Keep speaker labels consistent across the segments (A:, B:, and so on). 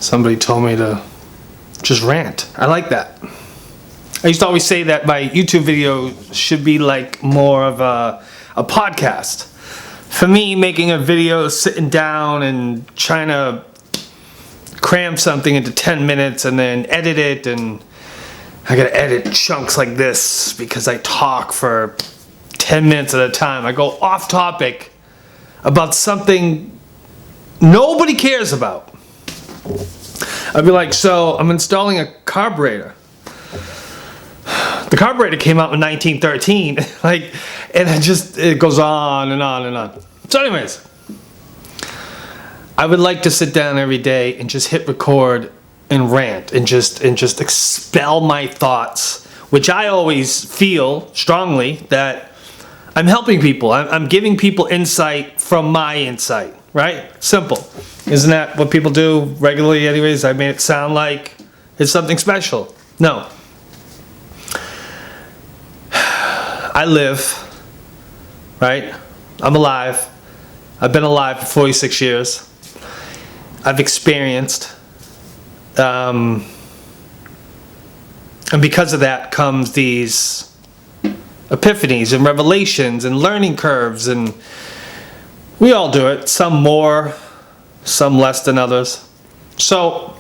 A: Somebody told me to just rant. I like that. I used to always say that my YouTube video should be like more of a podcast. For me, making a video, sitting down and trying to cram something into 10 minutes and then edit it, and I gotta edit chunks like this because I talk for 10 minutes at a time. I go off topic about something nobody cares about. I'd be like, so I'm installing a carburetor. The carburetor came out in 1913, and it goes on and on and on. So anyways, I would like to sit down every day and just hit record and rant and just expel my thoughts, which I always feel strongly that I'm helping people. I'm giving people insight from my insight, right? Simple. Isn't that what people do regularly anyways? I made it sound like it's something special. No. I live, right? I'm alive. I've been alive for 46 years. I've experienced. And because of that comes these epiphanies and revelations and learning curves, and we all do it. Some more, some less than others. So,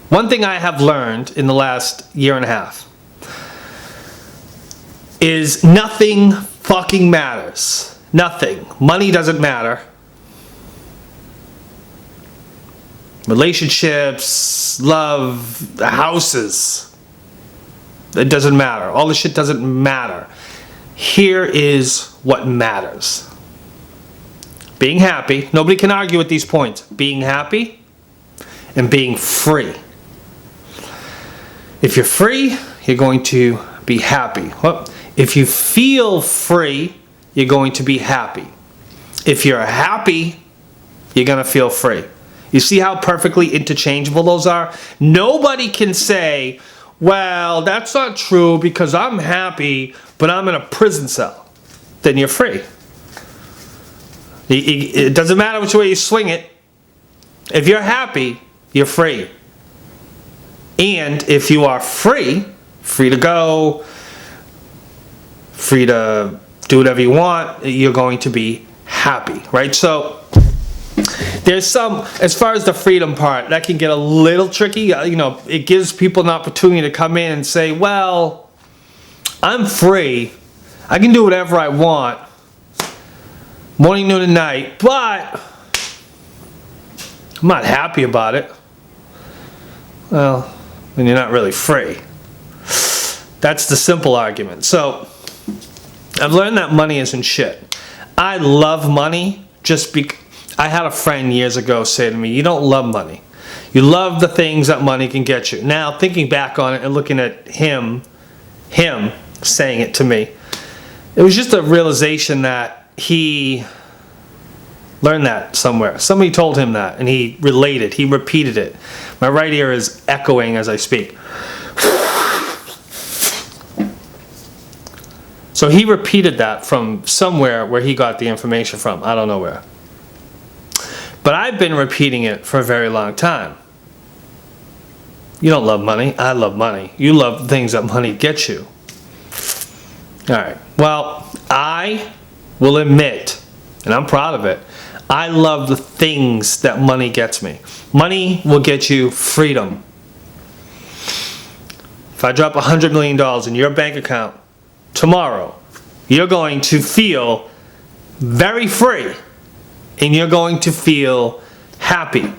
A: one thing I have learned in the last year and a half is nothing fucking matters. Nothing. Money doesn't matter. Relationships, love, houses. It doesn't matter. All this shit doesn't matter. Here is what matters. Being happy. Nobody can argue with these points. Being happy and being free. If you're free, you're going to be happy. Well, if you feel free, you're going to be happy. If you're happy, you're going to feel free. You see how perfectly interchangeable those are? Nobody can say, well, that's not true because I'm happy, but I'm in a prison cell. Then you're free. It doesn't matter which way you swing it. If you're happy, you're free. And if you are free to go, free to do whatever you want, you're going to be happy, right? So there's some, as far as the freedom part, that can get a little tricky. You know, it gives people an opportunity to come in and say, well, I'm free. I can do whatever I want, morning, noon, and night, but I'm not happy about it. Well, then you're not really free. That's the simple argument. So I've learned that money isn't shit. I love money just because I had a friend years ago say to me, you don't love money. You love the things that money can get you. Now, thinking back on it and looking at him saying it to me, it was just a realization that he learned that somewhere. Somebody told him that, and he related, he repeated it. My right ear is echoing as I speak. So he repeated that from somewhere where he got the information from. I don't know where. But I've been repeating it for a very long time. You don't love money. I love money. You love things that money gets you. Alright. Well, I will admit, and I'm proud of it, I love the things that money gets me. Money will get you freedom. If I drop $100 million in your bank account tomorrow, you're going to feel very free. And you're going to feel happy.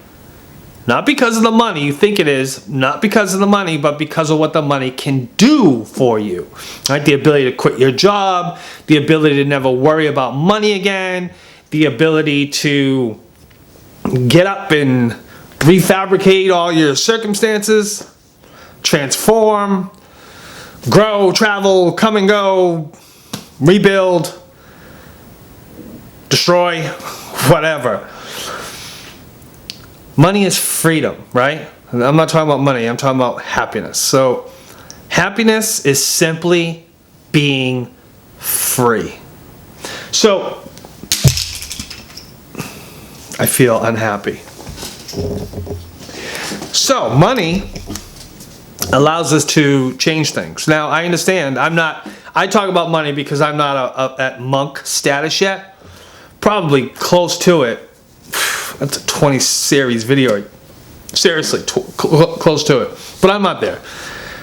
A: Not because of the money you think it is, not because of the money, but because of what the money can do for you. Right? The ability to quit your job, the ability to never worry about money again, the ability to get up and refabricate all your circumstances, transform, grow, travel, come and go, rebuild, destroy, whatever. Money is freedom, right? I'm not talking about money, I'm talking about happiness. So happiness is simply being free. So I feel unhappy. So money allows us to change things. Now I understand, I talk about money because I'm not at monk status yet. Probably close to it. That's a 20 series video. Seriously, close to it. But I'm not there.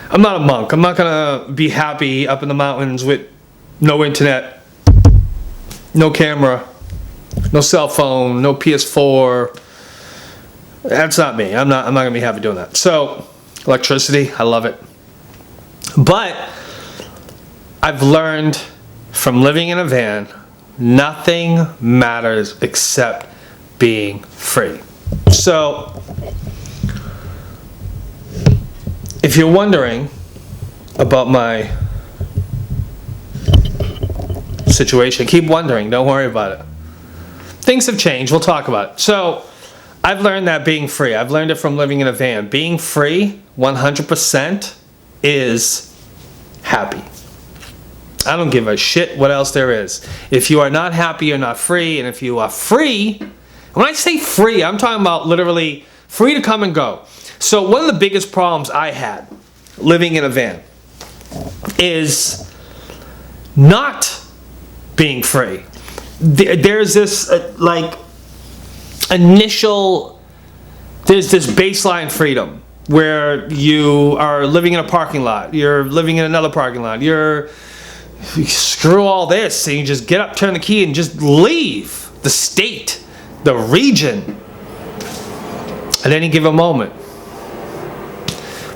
A: I'm not a monk. I'm not gonna be happy up in the mountains with no internet, no camera, no cell phone, no PS4. That's not me. I'm not gonna be happy doing that. So, electricity, I love it. But I've learned from living in a van, nothing matters except being free. So, if you're wondering about my situation, keep wondering, don't worry about it. Things have changed, we'll talk about it. So, I've learned that being free, I've learned it from living in a van. Being free, 100%, is happy. I don't give a shit what else there is. If you are not happy, you're not free. And if you are free, when I say free, I'm talking about literally free to come and go. So one of the biggest problems I had living in a van is not being free. There's this there's this baseline freedom where you are living in a parking lot, you're living in another parking lot, you screw all this and you just get up, turn the key and just leave the state, the region at any given moment.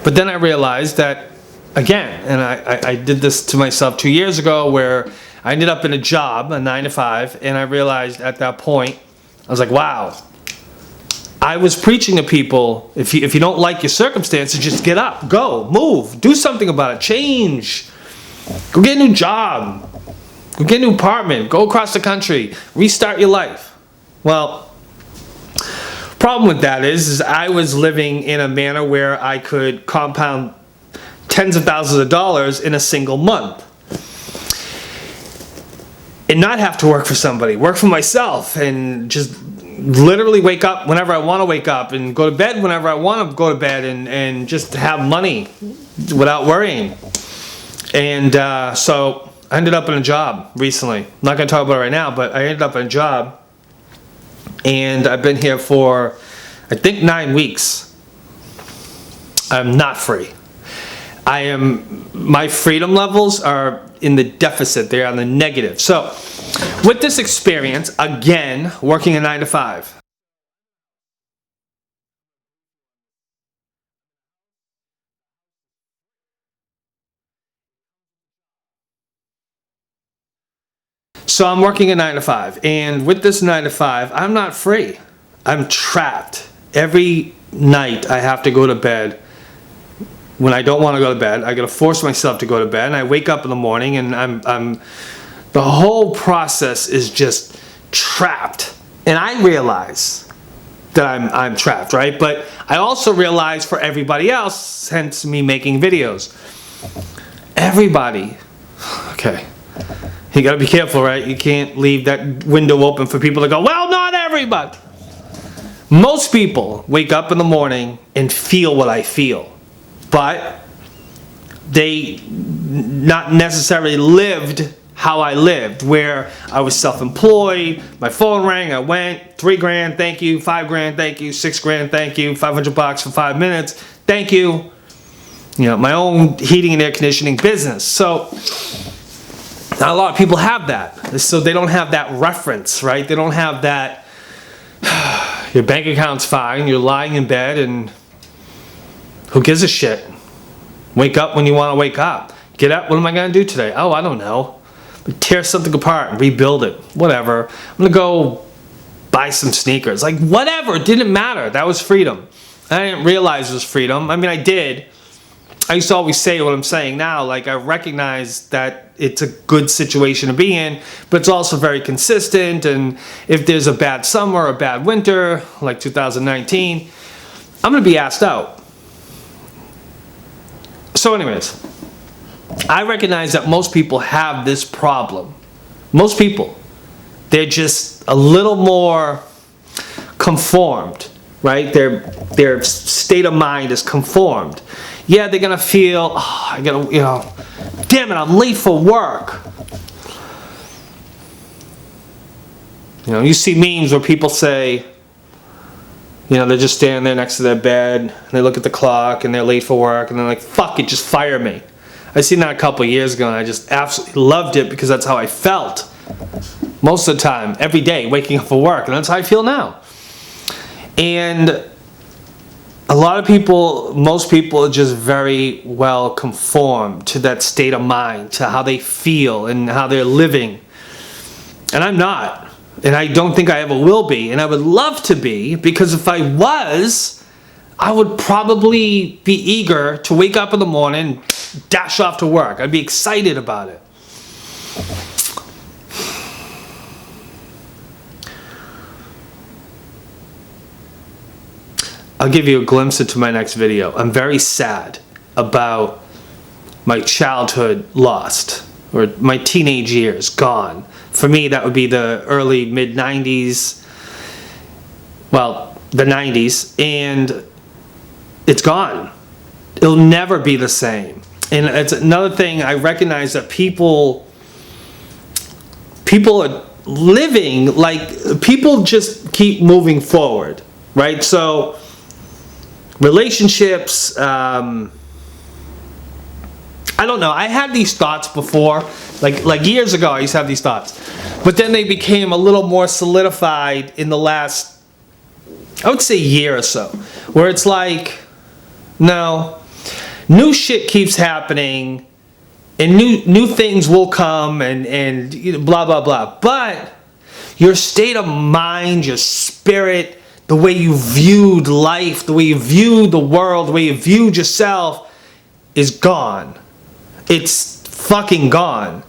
A: But then I realized that, again, and I did this to myself 2 years ago, where I ended up in a job, a 9 to 5, and I realized at that point, I was like, wow, I was preaching to people, if you don't like your circumstances, just get up, go, move, do something about it, change, go get a new job, go get a new apartment, go across the country, restart your life. Well, problem with that is I was living in a manner where I could compound tens of thousands of dollars in a single month and not have to work for somebody, work for myself, and just literally wake up whenever I want to wake up and go to bed whenever I want to go to bed, and just have money without worrying. And so I ended up in a job recently. I'm not going to talk about it right now, but I ended up in a job, and I've been here for, I think, 9 weeks. I'm not free. My freedom levels are in the deficit. They're on the negative. So with this experience, again, working a 9 to 5, so I'm working a 9 to 5, and with this 9 to 5, I'm not free. I'm trapped. Every night I have to go to bed. When I don't want to go to bed, I gotta force myself to go to bed, and I wake up in the morning, and the whole process is just trapped. And I realize that I'm trapped, right? But I also realize for everybody else, hence me making videos, everybody, okay, you gotta be careful, right? You can't leave that window open for people to go, well, not everybody. Most people wake up in the morning and feel what I feel, but they not necessarily lived how I lived, where I was self-employed, my phone rang, I went, 3 grand, thank you, 5 grand, thank you, 6 grand, thank you, $500 for 5 minutes, thank you. You know, my own heating and air conditioning business. So not a lot of people have that. So they don't have that reference, right? They don't have that, your bank account's fine, you're lying in bed, and who gives a shit? Wake up when you want to wake up. Get up, what am I going to do today? Oh, I don't know. Tear something apart and rebuild it. Whatever. I'm going to go buy some sneakers. Like, whatever. It didn't matter. That was freedom. I didn't realize it was freedom. I mean, I did. I used to always say what I'm saying now. Like, I recognize that it's a good situation to be in, but it's also very consistent. And if there's a bad summer or a bad winter, like 2019, I'm going to be asked out. So anyways, I recognize that most people have this problem. Most people. They're just a little more conformed right? Their state of mind is conformed. Yeah, they're gonna feel, oh, I gotta, damn it, I'm late for work. You see memes where people say, they're just standing there next to their bed, and they look at the clock, and they're late for work, and they're like, fuck it, just fire me. I seen that a couple of years ago, and I just absolutely loved it because that's how I felt most of the time, every day, waking up for work, and that's how I feel now. And a lot of people, most people are just very well conformed to that state of mind, to how they feel and how they're living. And I'm not. And I don't think I ever will be. And I would love to be, because if I was, I would probably be eager to wake up in the morning, dash off to work. I'd be excited about it. I'll give you a glimpse into my next video. I'm very sad about my childhood lost, or my teenage years gone. For me, that would be the early, mid-90s, well, the 90s, and it's gone. It'll never be the same. And it's another thing, I recognize that people are living, like, people just keep moving forward, right? So, relationships, I don't know. I had these thoughts before, like years ago. I used to have these thoughts, but then they became a little more solidified in the last, I would say, year or so, where it's like, no, new shit keeps happening, and new things will come, and blah blah blah. But your state of mind, your spirit, the way you viewed life, the way you viewed the world, the way you viewed yourself, is gone. It's fucking gone.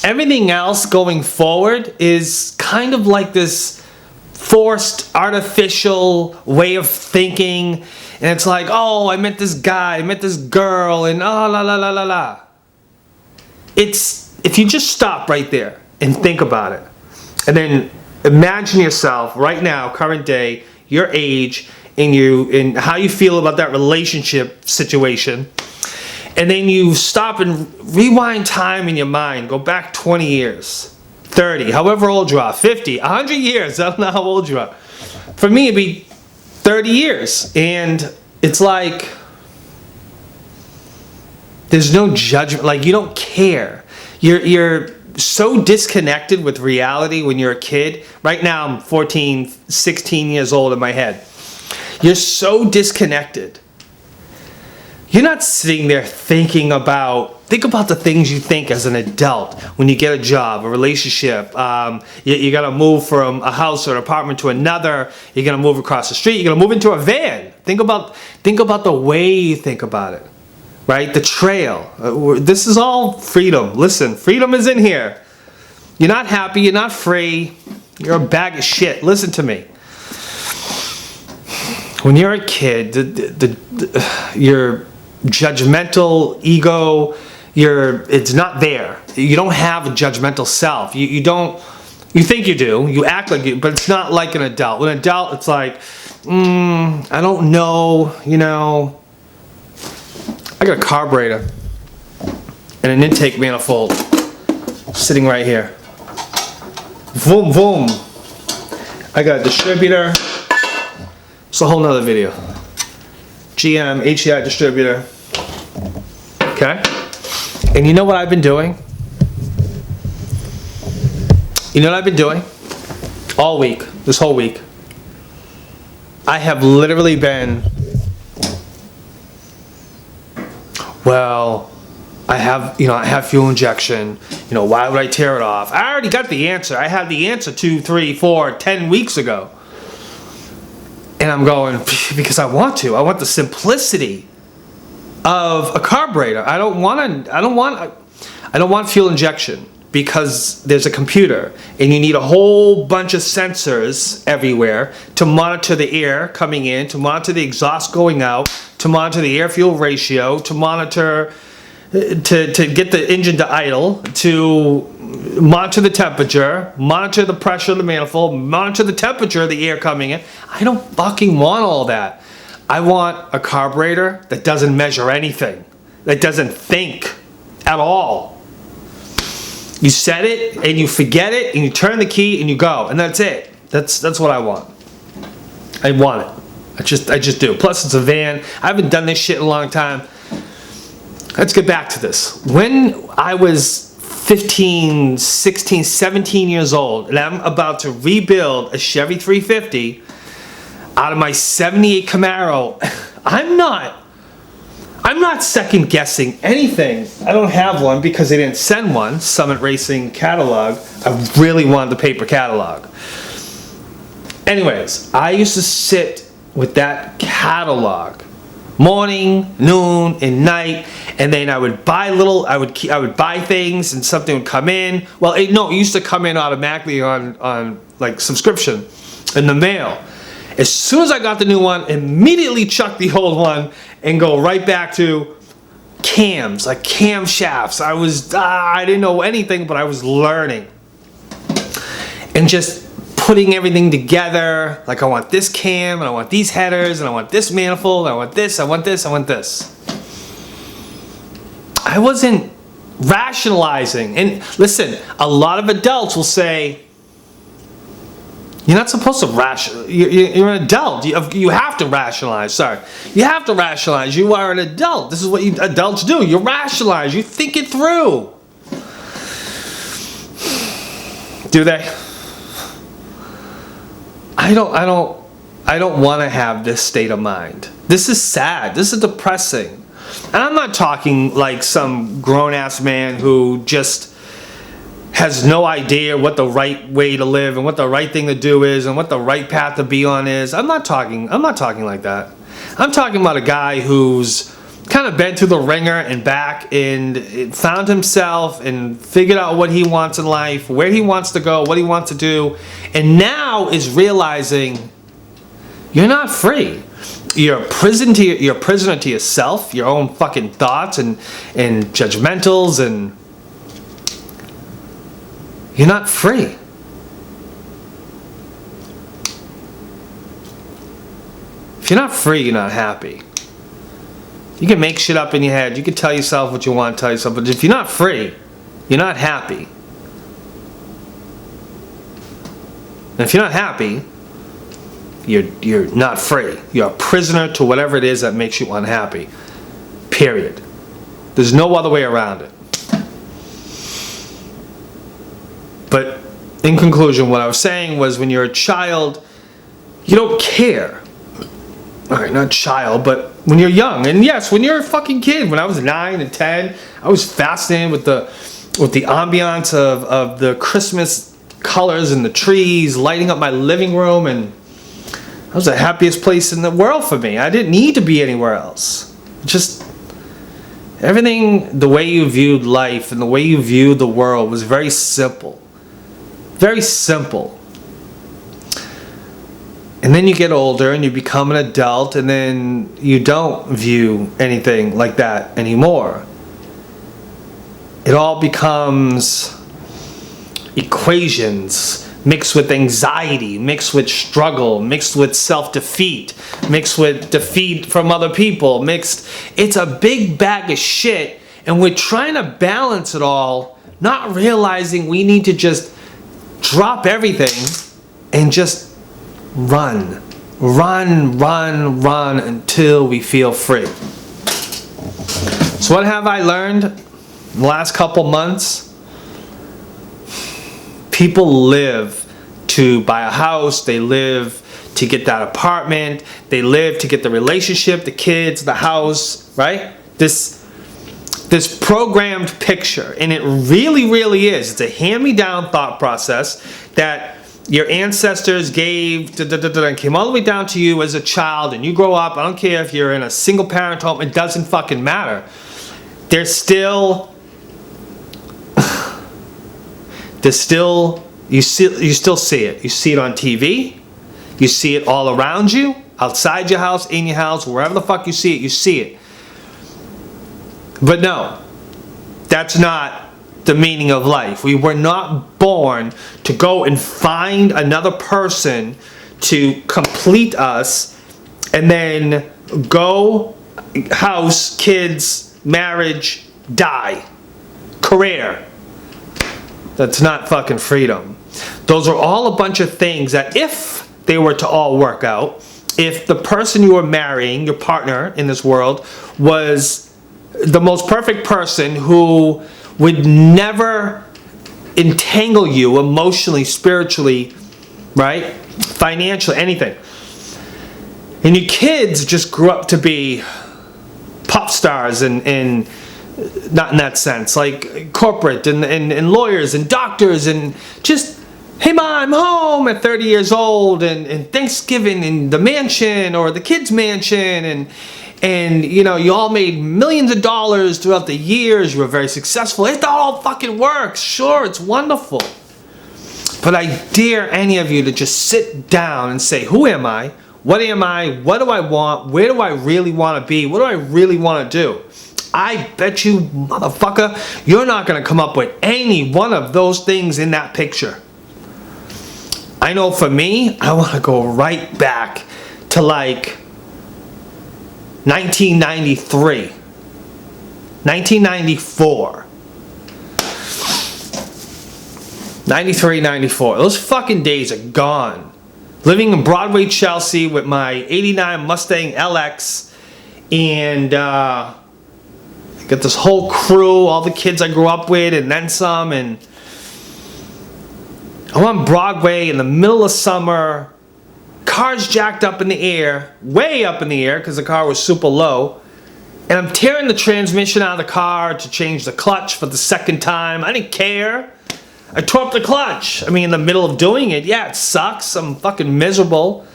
A: Everything else going forward is kind of like this forced, artificial way of thinking. And it's like, oh, I met this guy, I met this girl, and oh, la la la la la. It's, if you just stop right there and think about it, and then imagine yourself right now, current day, your age, and how you feel about that relationship situation. And then you stop and rewind time in your mind. Go back 20 years, 30, however old you are, 50, 100 years. I don't know how old you are. For me, it'd be 30 years. And it's like, there's no judgment. Like, you don't care. You're so disconnected with reality when you're a kid. Right now, I'm 14, 16 years old in my head. You're so disconnected. You're not sitting there think about the things you think as an adult when you get a job, a relationship. You got to move from a house or an apartment to another. You're going to move across the street. You're going to move into a van. Think about the way you think about it, right? The trail. This is all freedom. Listen, freedom is in here. You're not happy. You're not free. You're a bag of shit. Listen to me. When you're a kid, your judgmental ego, it's not there. You don't have a judgmental self. You think you do. You act like you, but it's not like an adult. With an adult, it's like, I don't know, I got a carburetor and an intake manifold sitting right here. Boom, boom. I got a distributor. It's a whole nother video. GM HDI distributor. Okay? And you know what I've been doing? You know what I've been doing? All week. This whole week. I have literally been, well, I have fuel injection. Why would I tear it off? I already got the answer. I had the answer 2, 3, 4, 10 weeks ago. And I'm going, because I want to. I want the simplicity of a carburetor. I don't want fuel injection, because there's a computer and you need a whole bunch of sensors everywhere to monitor the air coming in, to monitor the exhaust going out, to monitor the air fuel ratio, to monitor, to get the engine to idle, to monitor the temperature, monitor the pressure of the manifold, monitor the temperature of the air coming in. I don't fucking want all that. I want a carburetor that doesn't measure anything, that doesn't think at all. You set it and you forget it and you turn the key and you go, and that's it. That's what I want. I want it. I just do. Plus it's a van. I haven't done this shit in a long time. Let's get back to this. When I was 15, 16, 17 years old, and I'm about to rebuild a Chevy 350 out of my 78 Camaro, I'm not second guessing anything. I don't have one because they didn't send one, Summit Racing catalog. I really wanted the paper catalog. Anyways, I used to sit with that catalog morning, noon, and night, and then I would buy I would buy things, and something would come in. Well, it used to come in automatically on like subscription in the mail. As soon as I got the new one, immediately chuck the old one and go right back to cams, like camshafts. I didn't know anything, but I was learning and just putting everything together. Like, I want this cam, and I want these headers, and I want this manifold, and I want this, I want this, I want this. I wasn't rationalizing. And listen, a lot of adults will say, you're not supposed to rationalize. You're an adult. You have to rationalize. Sorry. You have to rationalize. You are an adult. This is what adults do. You rationalize. You think it through. Do they? I don't want to have this state of mind. This is sad. This is depressing. And I'm not talking like some grown-ass man who just has no idea what the right way to live and what the right thing to do is and what the right path to be on is. I'm not talking like that. I'm talking about a guy who's kind of been through the ringer and back and found himself and figured out what he wants in life, where he wants to go, what he wants to do, and now is realizing you're not free. You're a prisoner to yourself, your own fucking thoughts and judgmentals, and you're not free. If you're not free, you're not happy. You can make shit up in your head. You can tell yourself what you want to tell yourself, but if you're not free, you're not happy. And if you're not happy, you're not free. You're a prisoner to whatever it is that makes you unhappy. Period. There's no other way around it. But in conclusion, what I was saying was, when you're a child, you don't care. Alright, not child, but when you're young. And yes, when you're a fucking kid, when I was 9 and 10, I was fascinated with the ambiance of the Christmas colors and the trees lighting up my living room, and that was the happiest place in the world for me. I didn't need to be anywhere else. Just everything, the way you viewed life and the way you viewed the world was very simple. Very simple. And then you get older and you become an adult, and then you don't view anything like that anymore. It all becomes equations mixed with anxiety, mixed with struggle, mixed with self-defeat, mixed with defeat from other people, it's a big bag of shit, and we're trying to balance it all, not realizing we need to just drop everything and just run until we feel free. So what have I learned in the last couple months? People live to buy a house, they live to get that apartment, they live to get the relationship, the kids, the house, right? This programmed picture, and it really, really is. It's a hand-me-down thought process that your ancestors gave and came all the way down to you as a child, and you grow up. I don't care if you're in a single parent home, it doesn't fucking matter. You still see it. You see it on TV, you see it all around you, outside your house, in your house, wherever the fuck you see it. But no, that's not the meaning of life. We were not born to go and find another person to complete us and then go, house, kids, marriage, die, career. That's not fucking freedom. Those are all a bunch of things that if they were to all work out, if the person you were marrying, your partner in this world, was the most perfect person who would never entangle you emotionally, spiritually, right? Financially, anything. And your kids just grew up to be pop stars and not in that sense, like corporate and lawyers and doctors and just, hey mom, I'm home at 30 years old and Thanksgiving in the mansion or the kids' mansion and you know, you all made millions of dollars throughout the years, you were very successful. It all fucking works. Sure, it's wonderful. But I dare any of you to just sit down and say, who am I? What am I? What do I want? Where do I really want to be? What do I really want to do? I bet you, motherfucker, you're not going to come up with any one of those things in that picture. I know for me, I want to go right back to like 1993, 1994, 93, 94. Those fucking days are gone. Living in Broadway, Chelsea with my 89 Mustang LX and got this whole crew, all the kids I grew up with and then some, and I'm on Broadway in the middle of summer, cars jacked up in the air, way up in the air because the car was super low, and I'm tearing the transmission out of the car to change the clutch for the second time. I didn't care. I tore up the clutch. I mean, in the middle of doing it, yeah, it sucks. I'm fucking miserable.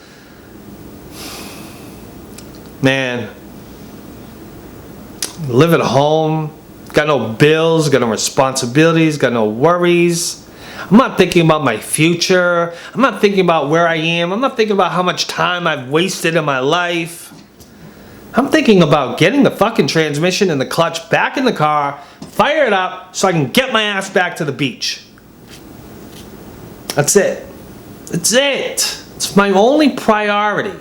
A: Man. Live at home, got no bills, got no responsibilities, got no worries. I'm not thinking about my future. I'm not thinking about where I am. I'm not thinking about how much time I've wasted in my life. I'm thinking about getting the fucking transmission and the clutch back in the car, fire it up so I can get my ass back to the beach. That's it. That's it. It's my only priority.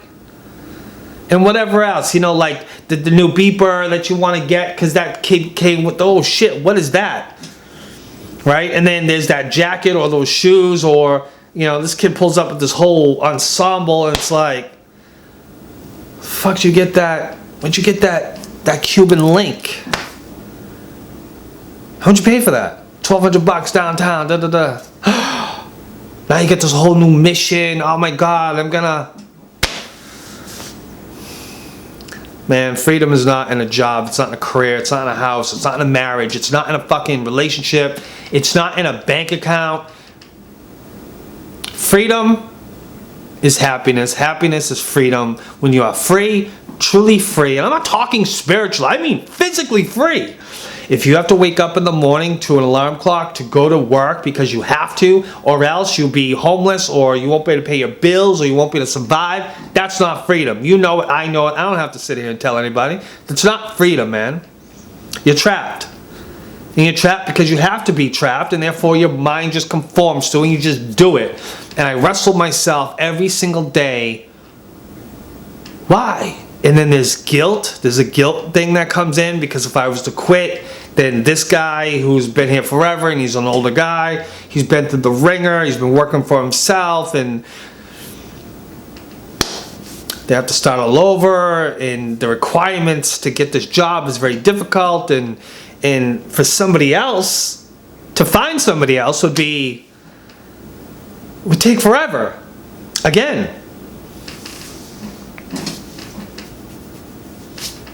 A: And whatever else, you know, like the new beeper that you want to get because that kid came with, oh shit, what is that? Right? And then there's that jacket or those shoes, or, you know, this kid pulls up with this whole ensemble and it's like, fuck, did you get that? Where'd you get that Cuban link? How'd you pay for that? $1,200 downtown, da da da. Now you get this whole new mission. Oh my God, I'm gonna... Man, freedom is not in a job, it's not in a career, it's not in a house, it's not in a marriage, it's not in a fucking relationship, it's not in a bank account. Freedom is happiness. Happiness is freedom. When you are free, truly free, and I'm not talking spiritual, I mean physically free. If you have to wake up in the morning to an alarm clock to go to work because you have to, or else you'll be homeless, or you won't be able to pay your bills, or you won't be able to survive, that's not freedom. You know it, I know it, I don't have to sit here and tell anybody. That's not freedom, man. You're trapped. And you're trapped because you have to be trapped, and therefore your mind just conforms to it, and you just do it. And I wrestle myself every single day. Why? And then there's guilt. There's a guilt thing that comes in, because if I was to quit, then this guy who's been here forever, and he's an older guy, he's been through the ringer, he's been working for himself, and they have to start all over, and the requirements to get this job is very difficult, and for somebody else, to find somebody else would take forever. Again.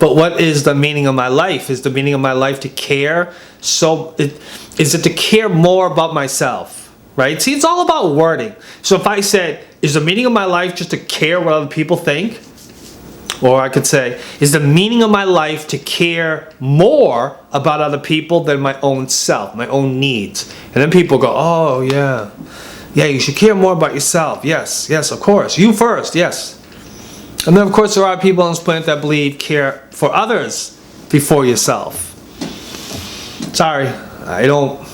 A: But what is the meaning of my life? Is the meaning of my life to care? Is it to care more about myself? Right? See, it's all about wording. So if I said, is the meaning of my life just to care what other people think? Or I could say, is the meaning of my life to care more about other people than my own self, my own needs? And then people go, oh yeah. Yeah, you should care more about yourself. Yes, yes, of course. You first, yes. And then of course there are people on this planet that believe care for others before yourself. Sorry, I don't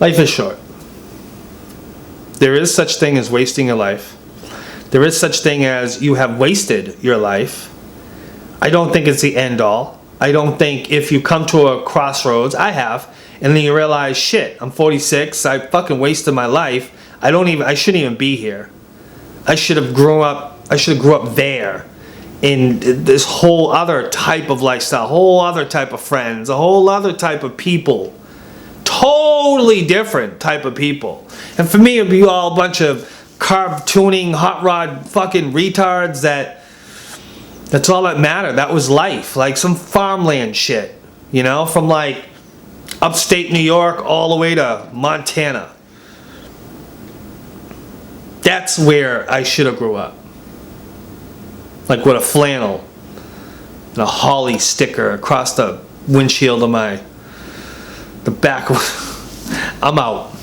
A: Life is short. There is such thing as wasting your life. There is such thing as you have wasted your life. I don't think it's the end all. I don't think if you come to a crossroads, I have, and then you realize, shit, I'm 46, I fucking wasted my life. I shouldn't even be here. I should have grew up there in this whole other type of lifestyle, whole other type of friends, a whole other type of people. Totally different type of people. And for me, it'd be all a bunch of carb tuning, hot rod fucking retards that's all that mattered. That was life. Like some farmland shit, you know, from like upstate New York all the way to Montana. That's where I should have grew up. Like with a flannel and a holly sticker across the windshield of the back. I'm out.